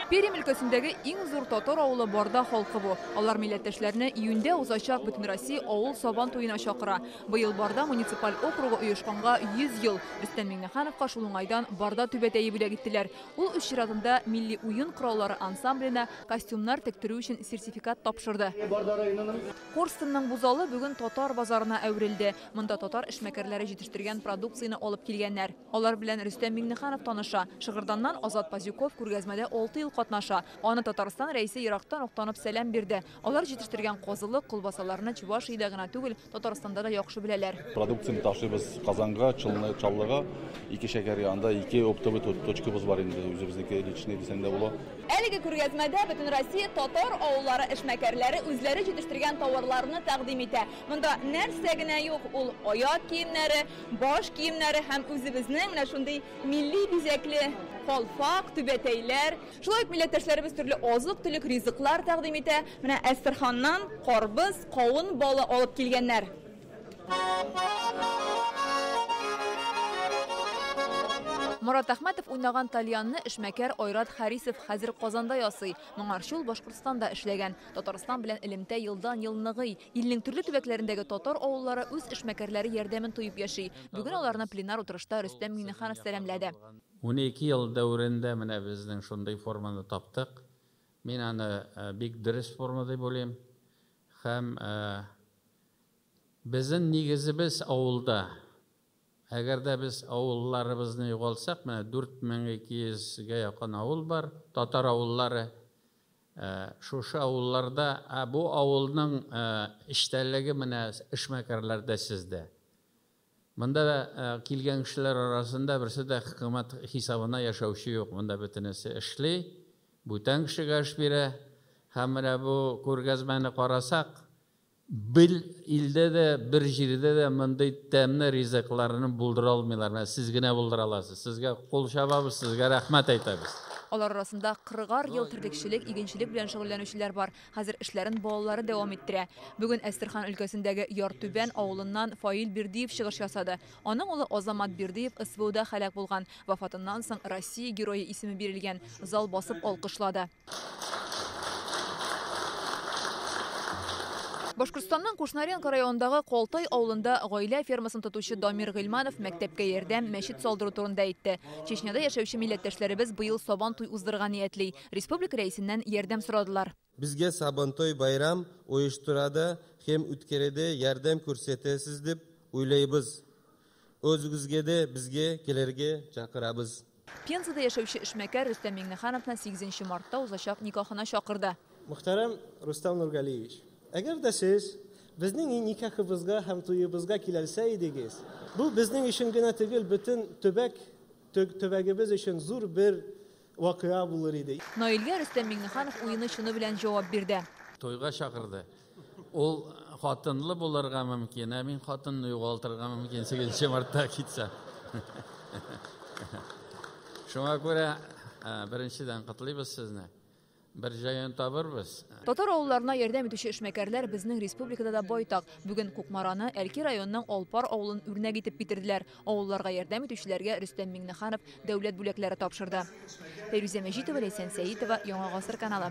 Пермь өлкәсендәге иң зур татар авылы Барда халкы бу. Алар милләттәшләрне июньдә узачак Бөтенроссия авыл сабан туена чакыра. Быел Барда муниципаль округы оешканга 100 ел. Рөстәм Миңнехановка шул уңайдан Барда түбәтәе бүләк иттеләр. Ул үз чиратында милли уен кораллары ансамбленә костюмнар тектерү өчен сертификат тапшырды. Корстонның бу залы бүген татар базарына әверелде. Монда татар эшмәкәрләре җитештергән продукцияны алып килгәннәр. Алар белән Рөстәм Миңнеханов таныша. Шыгырданнан Азат Пазюков күргәзмәдә 6 ел катнаша. Аны Татарстан рәисе Ирактан уктанып сәлам бирде. Алар җитештергән козылык, колбасаларны Чувашиядә генә түгел, Татарстанда да яхшы беләләр. Продукцияны ташыбыз Казанга, Чаллыга, 2 шәкәр янында 2 оптовый точкабыз бар инде, үзебезнеке личный дисәндә була. Әлеге күргәзмәдә Бөтенроссия татар авыллары эшмәкәрләре үзләре җитештергән товарларны тәкъдим итә. Монда нәрсә генә юк, ул аяк киемнәре, баш киемнәре һәм үзебезнең менә шундый милли бизәкле калфак, түбәтәйләр. Шулай ук милләттәшләребез төрле азык-төлек ризыклар тәкъдим итә. Менә Әстерханнан карбыз, кавын балы алып килгәннәр. Мурат Әхмәтов уйнаган тальянны эшмәкәр Айрат Харисов хәзер Казанда ясый. Моңарчы ул Башкортстанда эшләгән. Татарстан белән элемтә елдан ел ныгый. Илнең төрле төбәкләрендәге татар авыллары үз эшмәкәрләре ярдәмен туеп яши. Бүген аларны пленар утырышта Рөстәм Миңнеханов сәламләде. 12 ел дәверендә менә безнең шундый форманы таптык. Мин аны бик дөрес форма дип уйлыйм. Һәм безнең нигезебез авылда. Әгәр дә без авылларыбызны югалтсак, менә 4200-гә якын авыл бар, татар авыллары. Шушы авылларда бу авылның эштәлеге менә эшмәкәрләрдә сездә. Монда килгән кешеләр арасында берсе дә хөкүмәт хисабына яшәүче юк. Монда бөтенесе эшли, бүтән кешегә эш бирә. Һәм менә бу күргәзмәне карасак, бил илдә дә, бер җирдә дә мондый тәмле ризыкларны булдыра алмыйлар. Сез генә булдыра аласыз. Сезгә кул чабабыз, сезгә рәхмәт әйтәбез. Алар арасында 40 ел терлекчелек, игенчелек белән шөгыльләнүчеләр бар. Хәзер эшләрен балалары дәвам иттерә. Бүген Әстерхан өлкәсендәге Яртүбән авылыннан Фаил Бирдиев чыгыш ясады. Аның улы Азамат Бирдиев СВОда һәлак булган. Вафатыннан соң Россия герое исеме бирелгән. Зал басып алкышлады. Башкортстанның Кушнаренко районындагы Колтай авылында гаилә фермасын тотучы Дамир Гыйльманов мәктәпкә ярдәм, мәчет салдыру турында әйтте. Чечняда яшәүче милләттәшләребез быел Сабантуй уздырырга ниятли. Республика рәисеннән ярдәм сорадылар. Безгә Сабантуй байрам оештырада һәм үткәрәдә ярдәм күрсәтәсез дип уйлыйбыз. Өзегезгә дә безгә килергә чакырабыз. Пензада яшәүче эшмәкәр Рөстәм Миңнехановны 8 мартта узачак никахына чакырды. Мөхтәрәм Рустам Нургалиевич, әгәр дә сез безнең никахыбызга һәм туебызга киләлсә идегез, бу безнең өчен генә түгел, бөтен төбәгебез өчен зур бер вакыйга булыр иде. Наилгә Рөстәм Миңнеханов уены шуны белән җавап бирде. Тойга чакырды. Ул хатынлы булырга мөмкин, мин хатынны югалтырга мөмкин 8 мартта китсә. Шуңа күрә беренчедән котлыйбыз сезне. Бер җаен табырбыз. Татар авылларына ярдәм итүче эшмәкәрләр безнең республикада да байтак. Бүген Кукмараны, Әлки районының Алпар авылын үрнәк итеп китерделәр. Авылларга ярдәм итүчеләргә Рөстәм Миңнеханов дәүләт бүләкләре тапшырды. Фәйрүзә Мәҗитова, Ләйсән Сәитова, Яңа гасыр каналы.